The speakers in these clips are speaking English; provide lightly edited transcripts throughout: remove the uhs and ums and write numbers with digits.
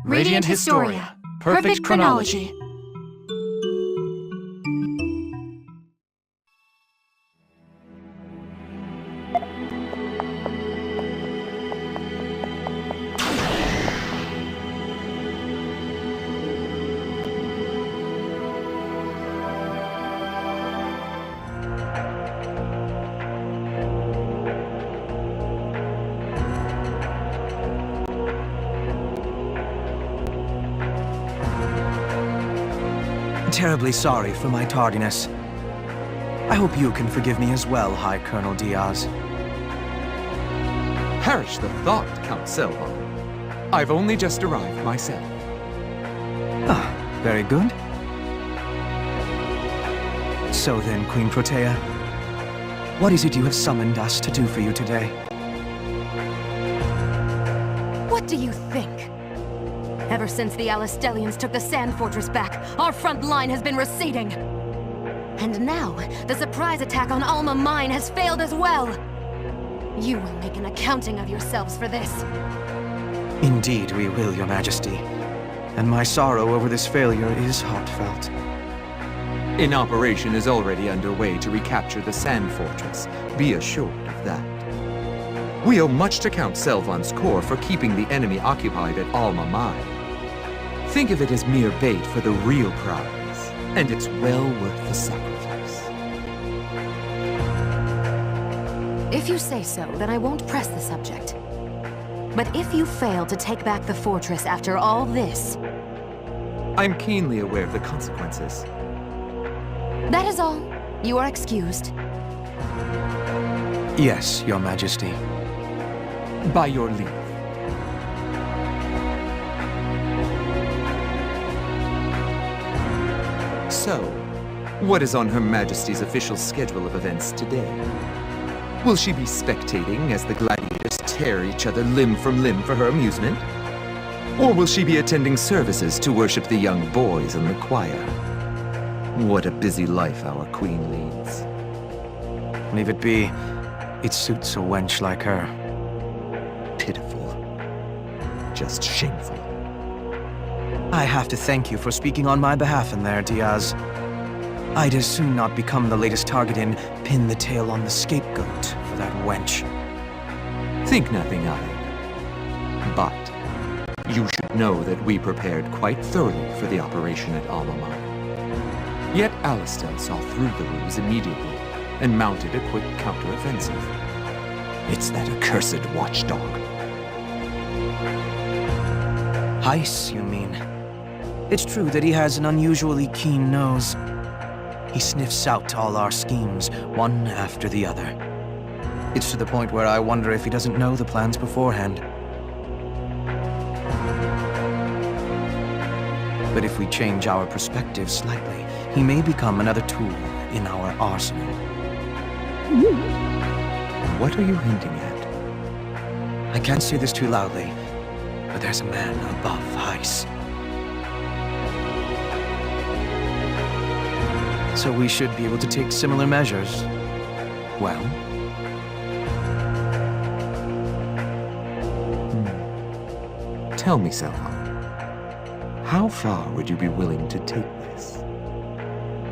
Radiant Historia. Perfect chronology. Terribly sorry for my tardiness. I hope you can forgive me as well, High Colonel Diaz. Perish the thought, Count Selvan. I've only just arrived myself. Ah, very good. So then, Queen Protea, what is it you have summoned us to do for you today? What do you think? Ever since the Alistellians took the Sand Fortress back, our front line has been receding. And now, the surprise attack on Alma Mine has failed as well. You will make an accounting of yourselves for this. Indeed we will, Your Majesty. And my sorrow over this failure is heartfelt. An operation is already underway to recapture the Sand Fortress. Be assured of that. We owe much to Count Selvan's corps for keeping the enemy occupied at Alma Mine. Think of it as mere bait for the real prize, and it's well worth the sacrifice. If you say so, then I won't press the subject. But if you fail to take back the fortress after all this... I'm keenly aware of the consequences. That is all. You are excused. Yes, Your Majesty. By your leave. So, what is on Her Majesty's official schedule of events today? Will she be spectating as the gladiators tear each other limb from limb for her amusement? Or will she be attending services to worship the young boys in the choir? What a busy life our queen leads. Leave it be. It suits a wench like her. Pitiful. Just shameful. I have to thank you for speaking on my behalf in there, Diaz. I'd as soon not become the latest target in Pin the Tail on the Scapegoat for that wench. Think nothing of it. But you should know that we prepared quite thoroughly for the operation at Alma Mine. Yet Alistel saw through the ruse immediately and mounted a quick counteroffensive. It's that accursed watchdog. Heiss, you mean? It's true that he has an unusually keen nose. He sniffs out all our schemes, one after the other. It's to the point where I wonder if he doesn't know the plans beforehand. But if we change our perspective slightly, he may become another tool in our arsenal. What are you hinting at? I can't say this too loudly, but there's a man above Heiss. So we should be able to take similar measures. Well? Tell me, Selvan. How far would you be willing to take this?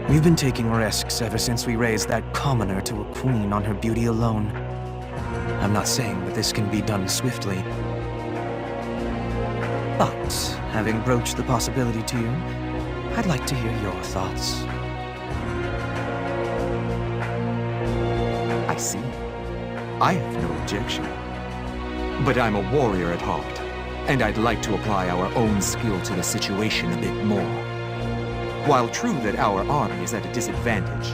We've been taking risks ever since we raised that commoner to a queen on her beauty alone. I'm not saying that this can be done swiftly. But, having broached the possibility to you, I'd like to hear your thoughts. I see. I have no objection. But I'm a warrior at heart, and I'd like to apply our own skill to the situation a bit more. While true that our army is at a disadvantage,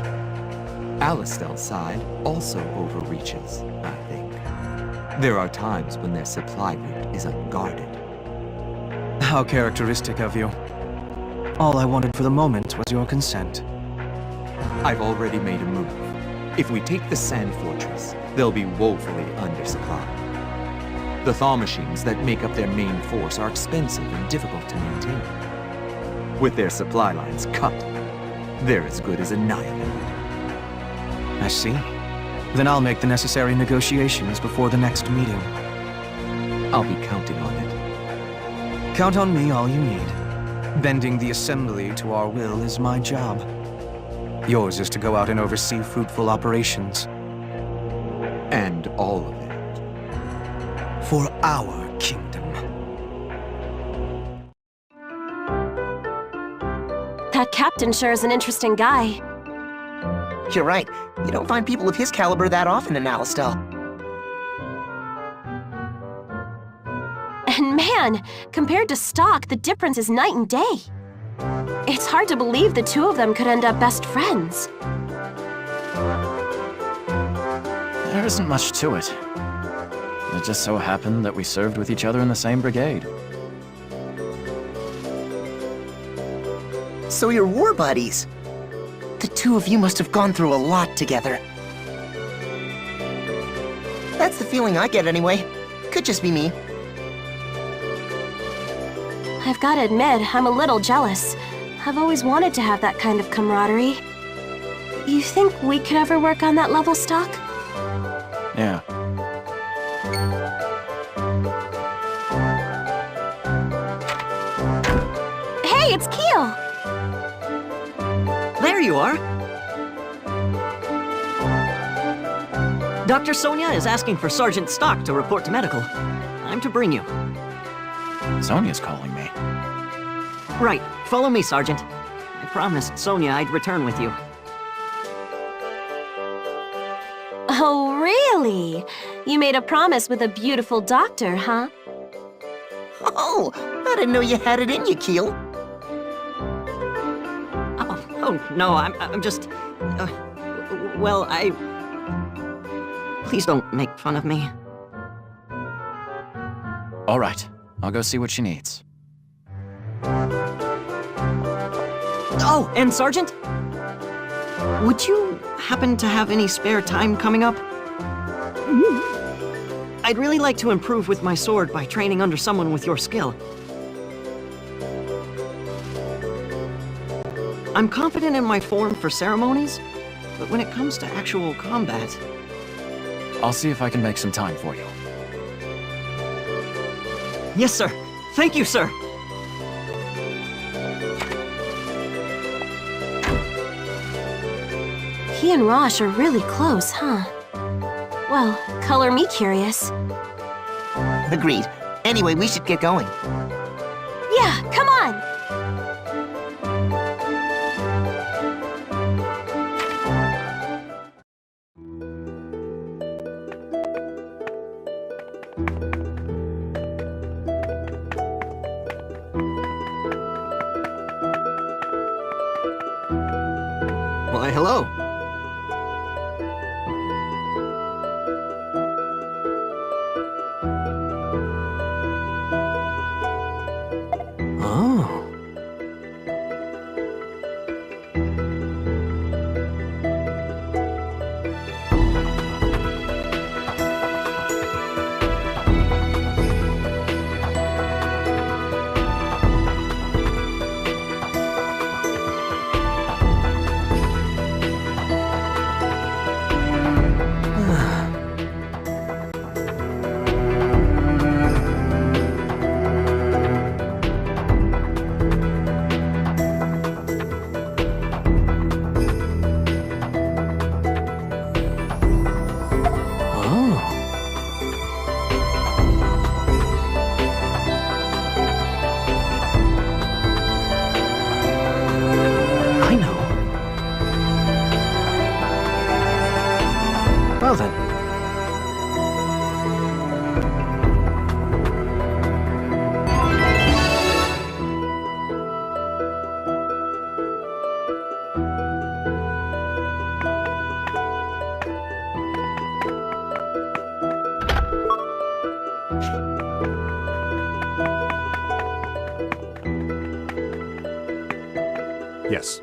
Alistel's side also overreaches, I think. There are times when their supply route is unguarded. How characteristic of you. All I wanted for the moment was your consent. I've already made a move. If we take the Sand Fortress, they'll be woefully undersupplied. The thaw machines that make up their main force are expensive and difficult to maintain. With their supply lines cut, they're as good as annihilated. I see. Then I'll make the necessary negotiations before the next meeting. I'll be counting on it. Count on me all you need. Bending the assembly to our will is my job. Yours is to go out and oversee fruitful operations. And all of it. For our kingdom. That captain sure is an interesting guy. You're right. You don't find people of his caliber that often in Alistel. And man, compared to Stock, the difference is night and day. It's hard to believe the two of them could end up best friends. There isn't much to it. It just so happened that we served with each other in the same brigade. So you're war buddies. The two of you must have gone through a lot together. That's the feeling I get anyway. Could just be me. I've got to admit, I'm a little jealous. I've always wanted to have that kind of camaraderie. You think we could ever work on that level, Stock? Yeah. Hey, it's Keel! There you are! Dr. Sonia is asking for Sergeant Stock to report to medical. I'm to bring you. Sonia's calling me. Right. Follow me, Sergeant. I promised Sonia I'd return with you. Oh, really? You made a promise with a beautiful doctor, huh? Oh, I didn't know you had it in you, Keel. Oh no, I'm just... well, Please don't make fun of me. All right. I'll go see what she needs. Oh, and Sergeant? Would you happen to have any spare time coming up? I'd really like to improve with my sword by training under someone with your skill. I'm confident in my form for ceremonies, but when it comes to actual combat... I'll see if I can make some time for you. Yes, sir. Thank you, sir. He and Rosh are really close, huh? Well, color me curious. Agreed. Anyway, we should get going. Yeah, come on! Why, hello. Oh. Well then. Yes.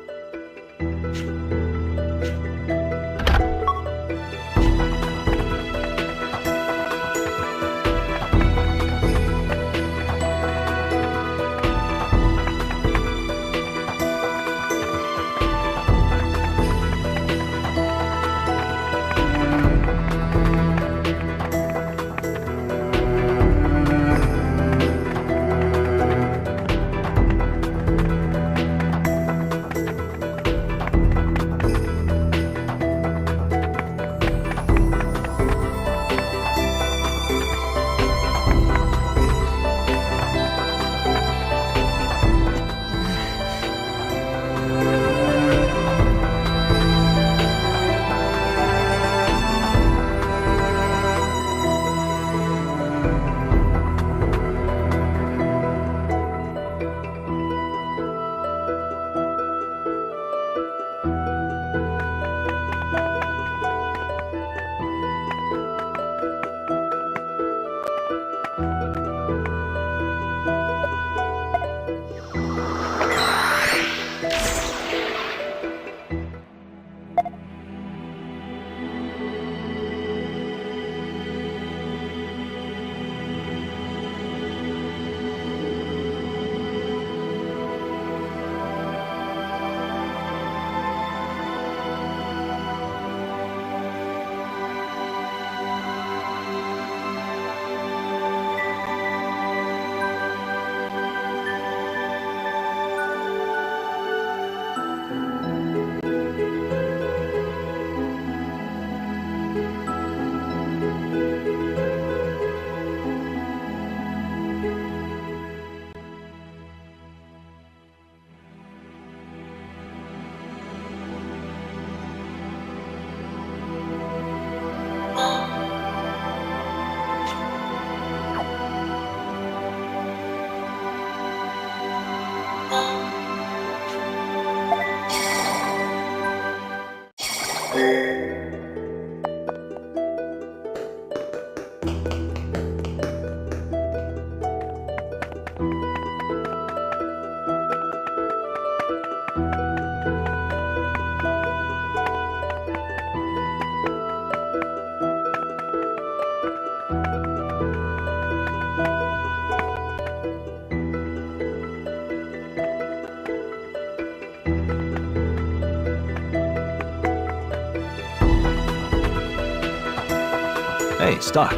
Hey, Stark.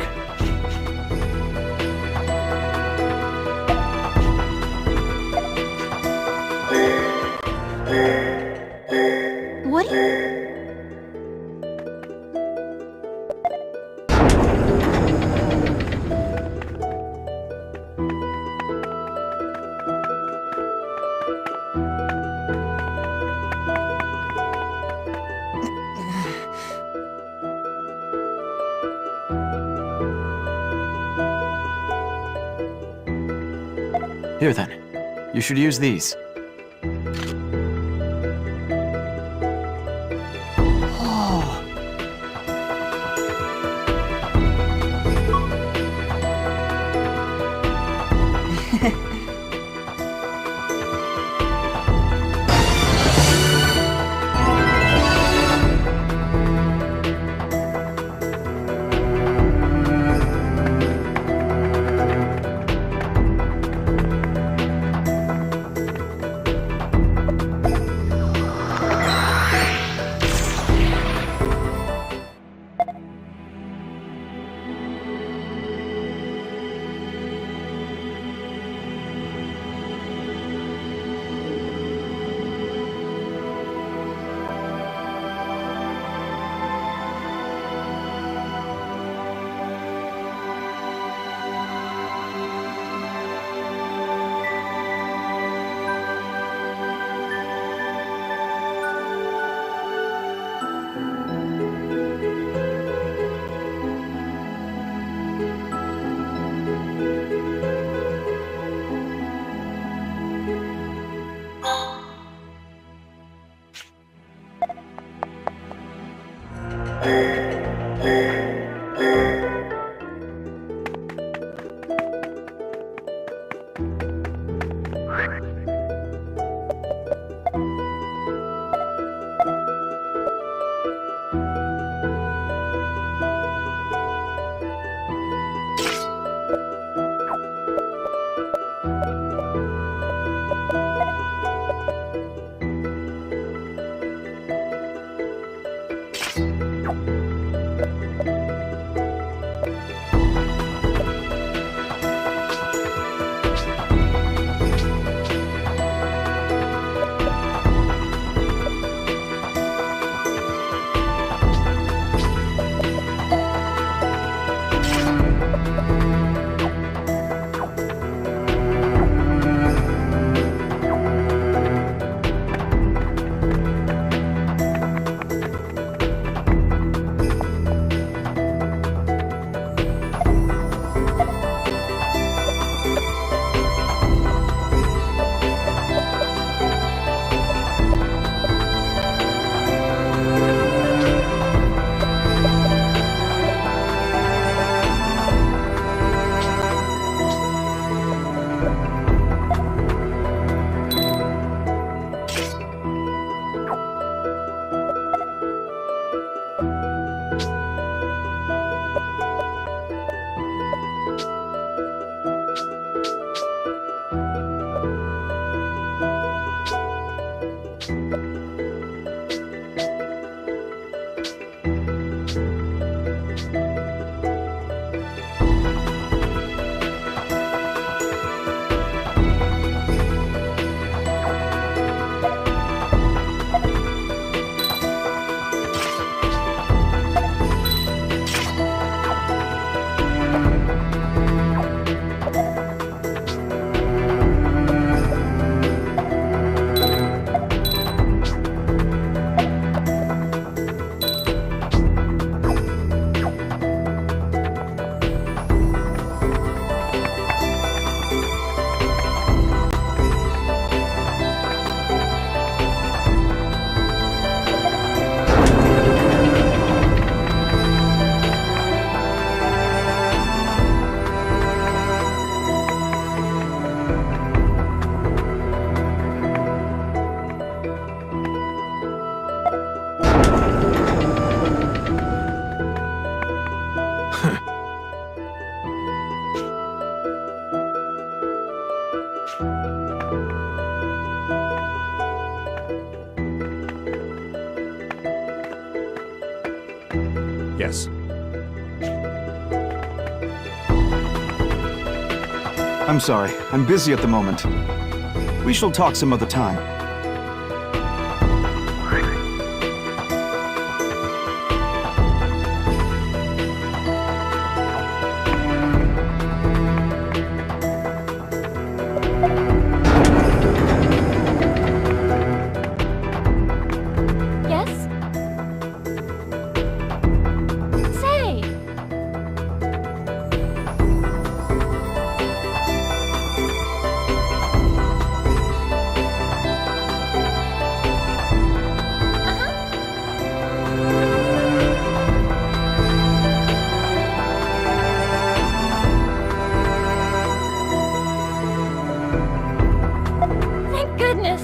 What do you... Here then. You should use these. Yes. I'm sorry. I'm busy at the moment. We shall talk some other time. Yes? Say! Thank goodness!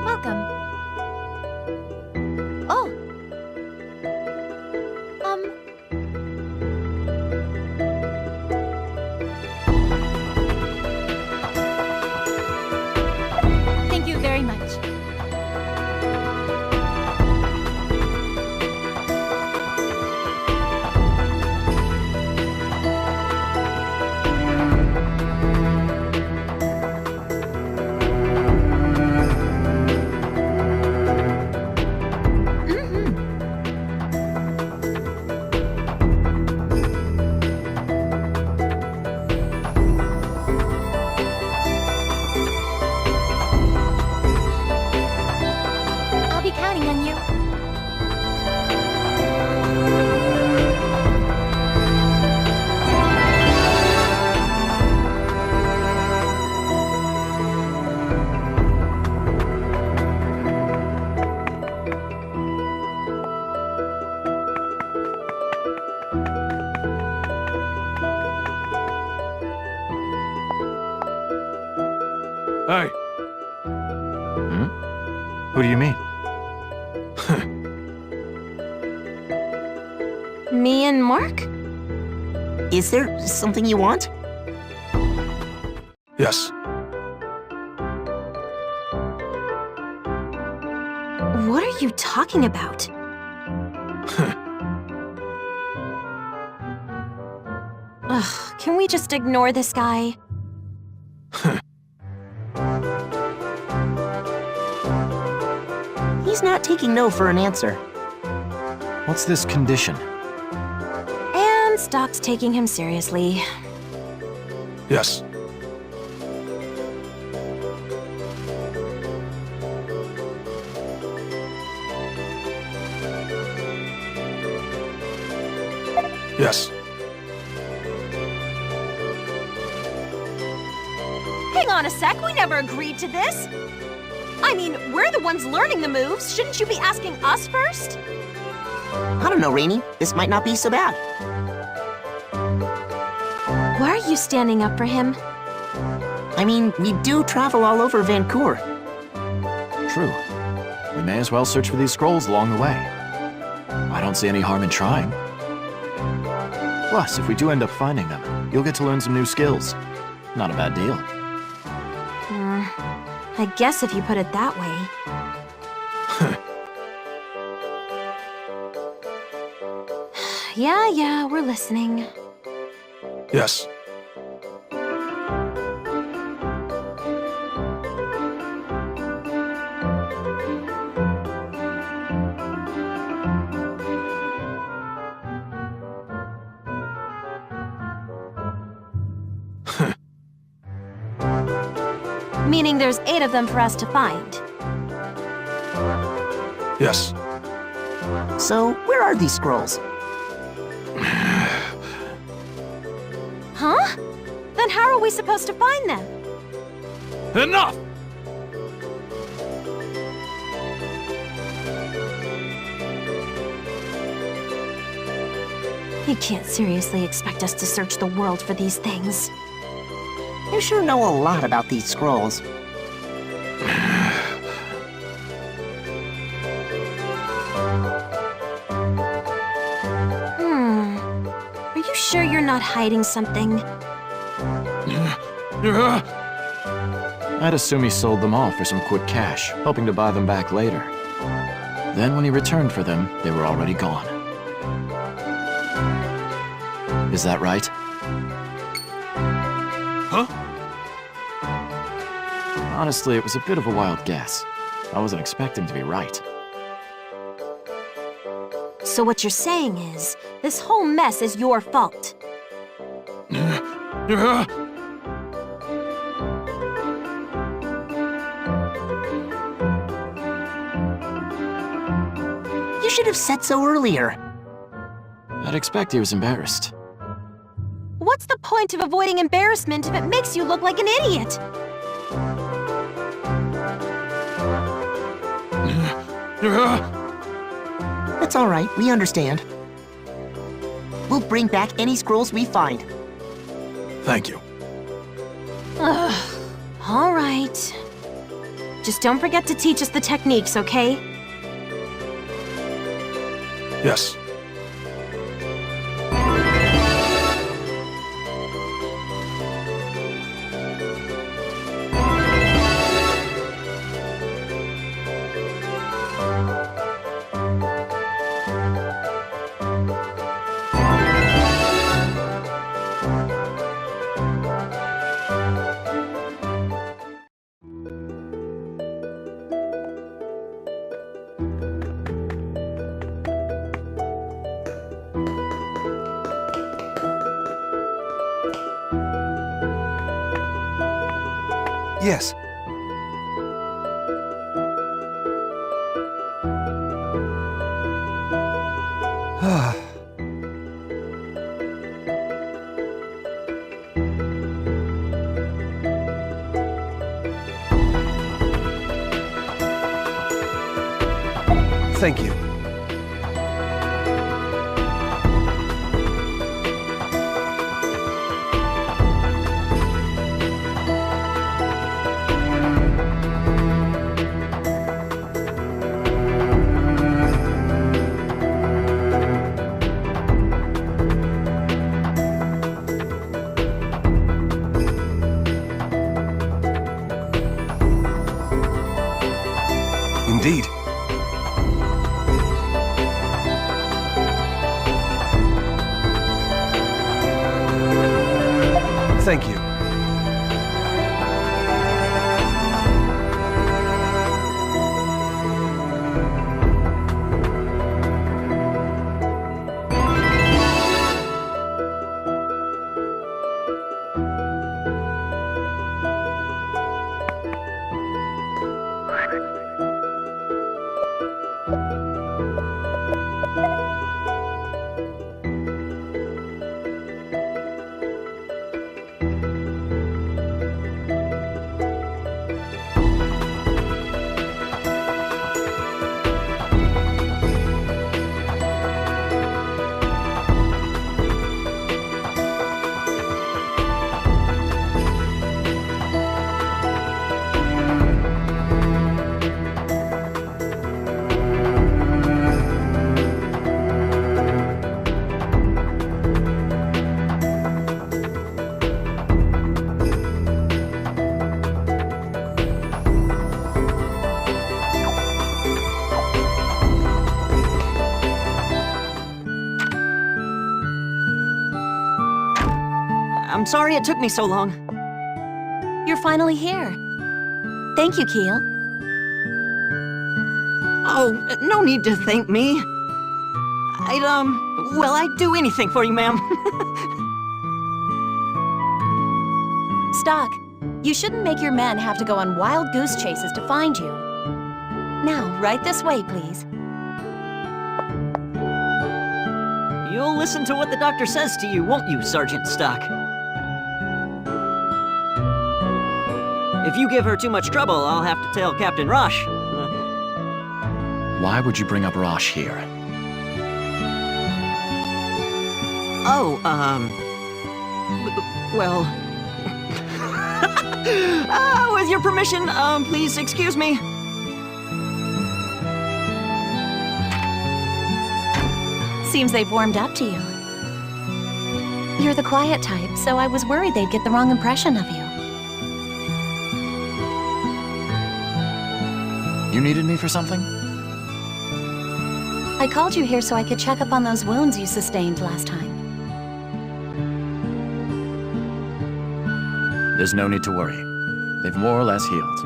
Welcome. Oh. Thank you very much. I'll be counting on you. Hey, Who do you mean? Me and Mark? Is there something you want? yes. What are you talking about? Ugh, can we just ignore this guy? He's not taking no for an answer. What's this condition? And Stock's taking him seriously. Yes. Yes. Hang on a sec, we never agreed to this. I mean, we're the ones learning the moves. Shouldn't you be asking us first? I don't know, Rainy. This might not be so bad. Why are you standing up for him? I mean, we do travel all over Vainqueur. True. We may as well search for these scrolls along the way. I don't see any harm in trying. Plus, if we do end up finding them, you'll get to learn some new skills. Not a bad deal. I guess if you put it that way. Yeah, we're listening. Yes. Meaning there's 8 of them for us to find. Yes. So, where are these scrolls? Huh? Then how are we supposed to find them? Enough! You can't seriously expect us to search the world for these things. You sure know a lot about these scrolls. Are you sure you're not hiding something? I'd assume he sold them all for some quick cash, hoping to buy them back later. Then when he returned for them, they were already gone. Is that right? Huh? Honestly, it was a bit of a wild guess. I wasn't expecting to be right. So what you're saying is, this whole mess is your fault. You should have said so earlier. I'd expect he was embarrassed. What's the point of avoiding embarrassment if it makes you look like an idiot? That's all right, we understand. We'll bring back any scrolls we find. Thank you. All right. Just don't forget to teach us the techniques, okay? Yes. Yes. Thank you. Indeed. Thank you. I'm sorry it took me so long. You're finally here. Thank you, Keel. Oh, no need to thank me. I'd do anything for you, ma'am. Stock, you shouldn't make your men have to go on wild goose chases to find you. Now, right this way, please. You'll listen to what the doctor says to you, won't you, Sergeant Stock? If you give her too much trouble, I'll have to tell Captain Rosh. Why would you bring up Rosh here? Oh, well... with your permission, please excuse me. Seems they've warmed up to you. You're the quiet type, so I was worried they'd get the wrong impression of you. You needed me for something? I called you here so I could check up on those wounds you sustained last time. There's no need to worry. They've more or less healed.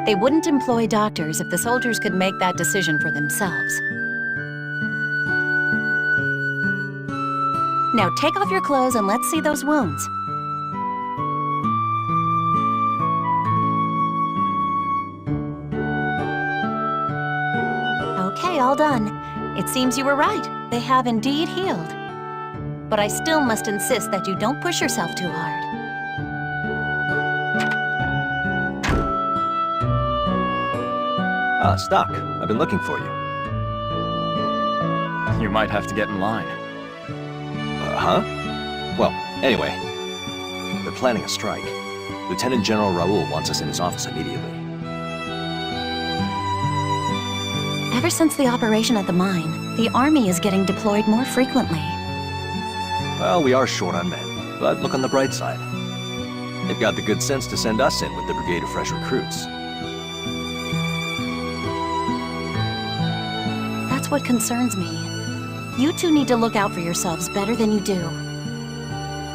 They wouldn't employ doctors if the soldiers could make that decision for themselves. Now take off your clothes and let's see those wounds. Okay, all done. It seems you were right. They have indeed healed. But I still must insist that you don't push yourself too hard. Stock, I've been looking for you. You might have to get in line. Huh? Well, anyway, they're planning a strike. Lieutenant General Raoul wants us in his office immediately. Ever since the operation at the mine, the army is getting deployed more frequently. Well, we are short on men, but look on the bright side. They've got the good sense to send us in with the brigade of fresh recruits. That's what concerns me. You two need to look out for yourselves better than you do.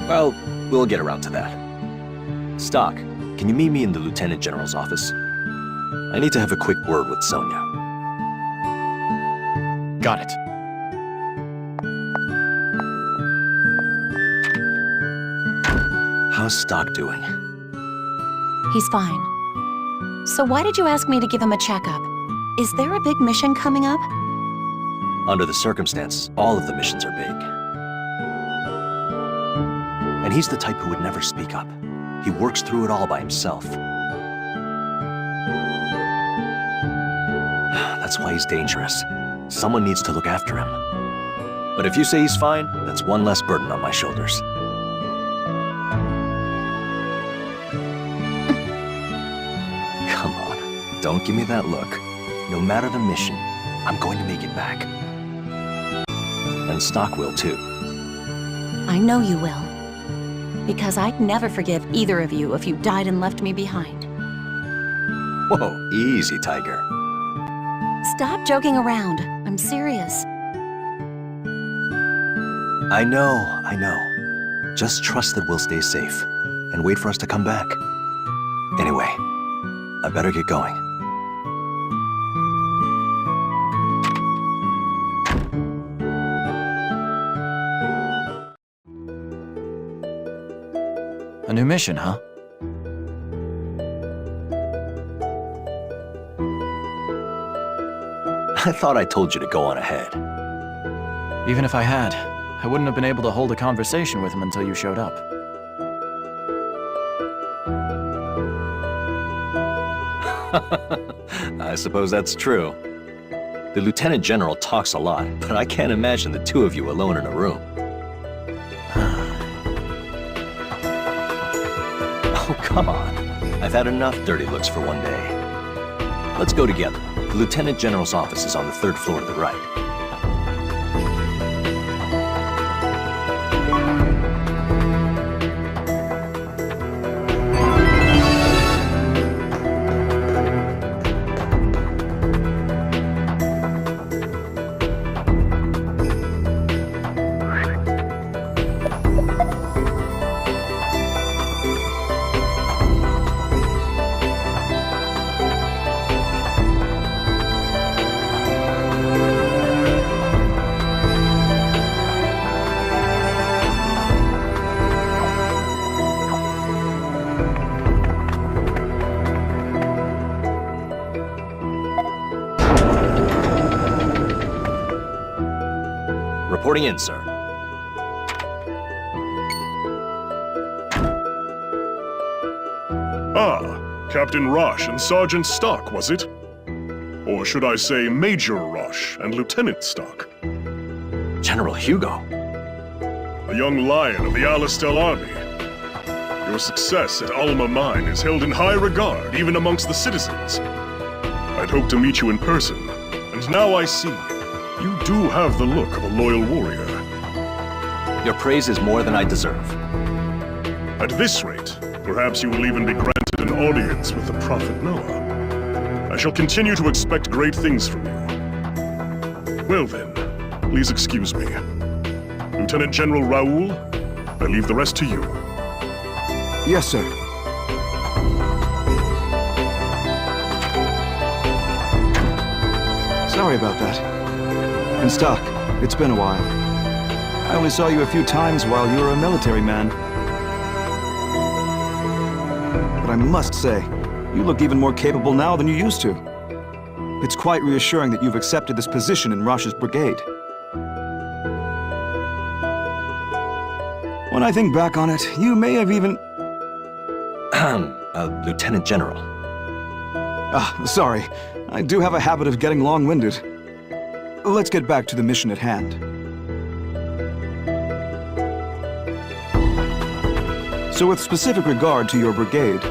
Well, we'll get around to that. Stock, can you meet me in the Lieutenant General's office? I need to have a quick word with Sonia. Got it. How's Stock doing? He's fine. So why did you ask me to give him a checkup? Is there a big mission coming up? Under the circumstance, all of the missions are big. And he's the type who would never speak up. He works through it all by himself. That's why he's dangerous. Someone needs to look after him. But if you say he's fine, that's one less burden on my shoulders. Come on, don't give me that look. No matter the mission, I'm going to make it back. And Stock will too. I know you will. Because I'd never forgive either of you if you died and left me behind. Whoa, easy, Tiger. Stop joking around. I'm serious. I know. Just trust that we'll stay safe, and wait for us to come back. Anyway, I better get going. A new mission, huh? I thought I told you to go on ahead. Even if I had, I wouldn't have been able to hold a conversation with him until you showed up. I suppose that's true. The Lieutenant General talks a lot, but I can't imagine the two of you alone in a room. Oh, come on. I've had enough dirty looks for one day. Let's go together. The Lieutenant General's office is on the 3rd floor to the right. Reporting in, sir. Ah, Captain Roche and Sergeant Stock, was it? Or should I say Major Roche and Lieutenant Stock? General Hugo. A young lion of the Alistel army. Your success at Alma Mine is held in high regard, even amongst the citizens. I'd hoped to meet you in person, and now I see. You do have the look of a loyal warrior. Your praise is more than I deserve. At this rate, perhaps you will even be granted an audience with the Prophet Noah. I shall continue to expect great things from you. Well then, please excuse me. Lieutenant General Raoul, I leave the rest to you. Yes, sir. Sorry about that. And Stock, it's been a while. I only saw you a few times while you were a military man. But I must say, you look even more capable now than you used to. It's quite reassuring that you've accepted this position in Rosh's brigade. When I think back on it, you may have even... Lieutenant General. Sorry. I do have a habit of getting long-winded. Let's get back to the mission at hand. So with specific regard to your brigade,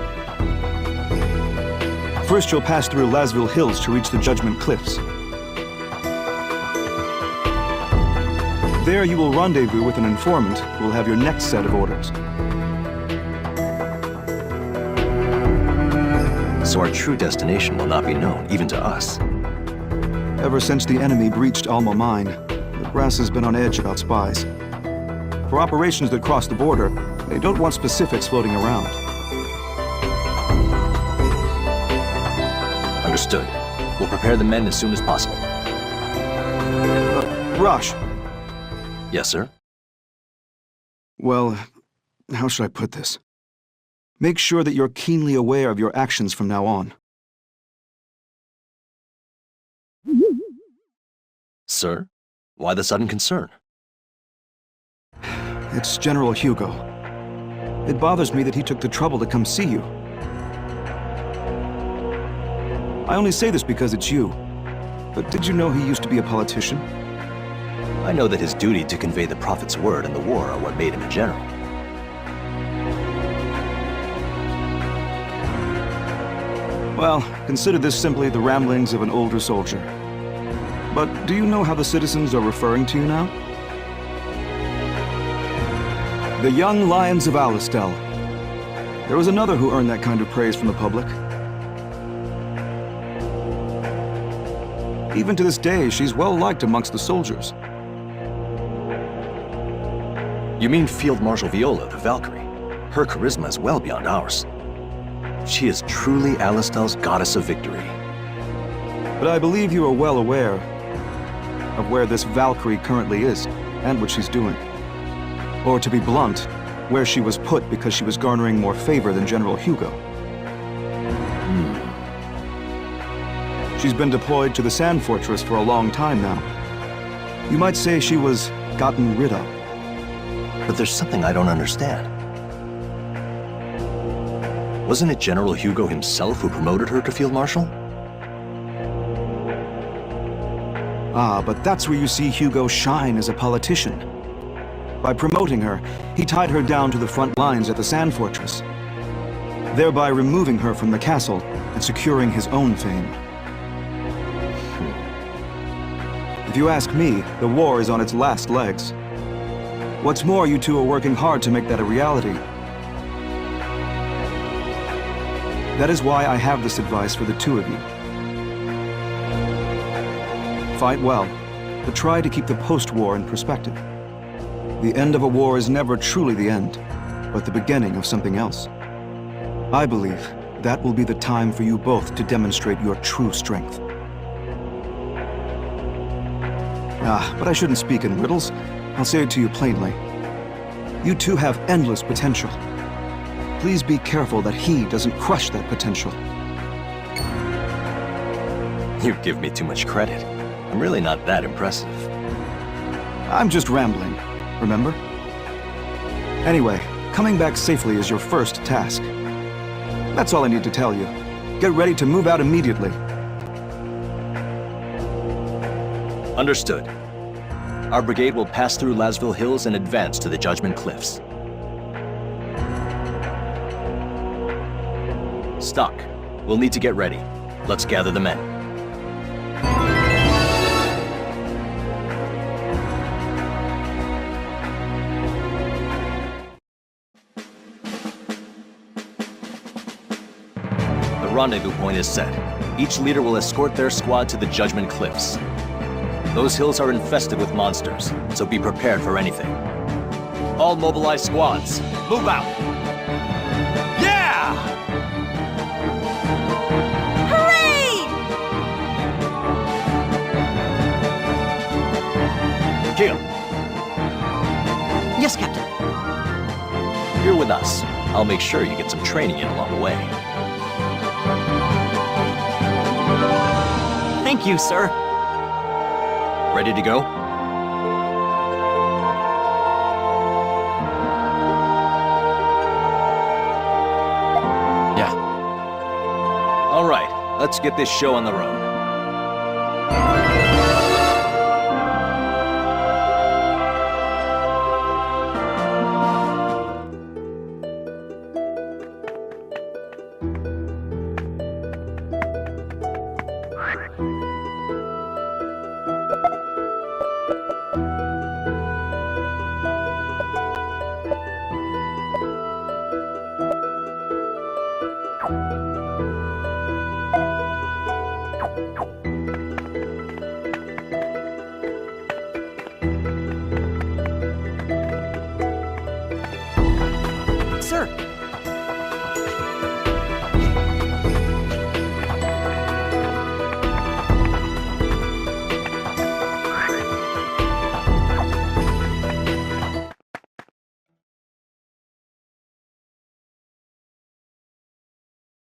first you'll pass through Lasville Hills to reach the Judgment Cliffs. There you will rendezvous with an informant who will have your next set of orders. So our true destination will not be known, even to us. Ever since the enemy breached Alma Mine, the brass has been on edge about spies. For operations that cross the border, they don't want specifics floating around. Understood. We'll prepare the men as soon as possible. Rosh. Yes, sir? Well, how should I put this? Make sure that you're keenly aware of your actions from now on. Sir? Why the sudden concern? It's General Hugo. It bothers me that he took the trouble to come see you. I only say this because it's you. But did you know he used to be a politician? I know that his duty to convey the Prophet's word and the war are what made him a general. Well, consider this simply the ramblings of an older soldier. But do you know how the citizens are referring to you now? The young lions of Alistel. There was another who earned that kind of praise from the public. Even to this day, she's well liked amongst the soldiers. You mean Field Marshal Viola, the Valkyrie? Her charisma is well beyond ours. She is truly Alistel's goddess of victory. But I believe you are well aware of where this Valkyrie currently is, and what she's doing. Or to be blunt, where she was put because she was garnering more favor than General Hugo. She's been deployed to the Sand Fortress for a long time now. You might say she was gotten rid of. But there's something I don't understand. Wasn't it General Hugo himself who promoted her to Field Marshal? Ah, but that's where you see Hugo shine as a politician. By promoting her, he tied her down to the front lines at the Sand Fortress, thereby removing her from the castle and securing his own fame. If you ask me, the war is on its last legs. What's more, you two are working hard to make that a reality. That is why I have this advice for the two of you. Fight well, but try to keep the post-war in perspective. The end of a war is never truly the end, but the beginning of something else. I believe that will be the time for you both to demonstrate your true strength. But I shouldn't speak in riddles. I'll say it to you plainly. You two have endless potential. Please be careful that he doesn't crush that potential. You give me too much credit. I'm really not that impressive. I'm just rambling, remember? Anyway, coming back safely is your first task. That's all I need to tell you. Get ready to move out immediately. Understood. Our brigade will pass through Lasville Hills and advance to the Judgment Cliffs. Stock, we'll need to get ready. Let's gather the men. rendezvous point is set. Each leader will escort their squad to the Judgment Cliffs. Those hills are infested with monsters, so be prepared for anything. All mobilized squads, move out! Yeah! Hooray! Kill, Yes, Captain. you're with us. I'll make sure you get some training in along the way. Thank you, sir. Ready to go? Yeah. All right, let's get this show on the road.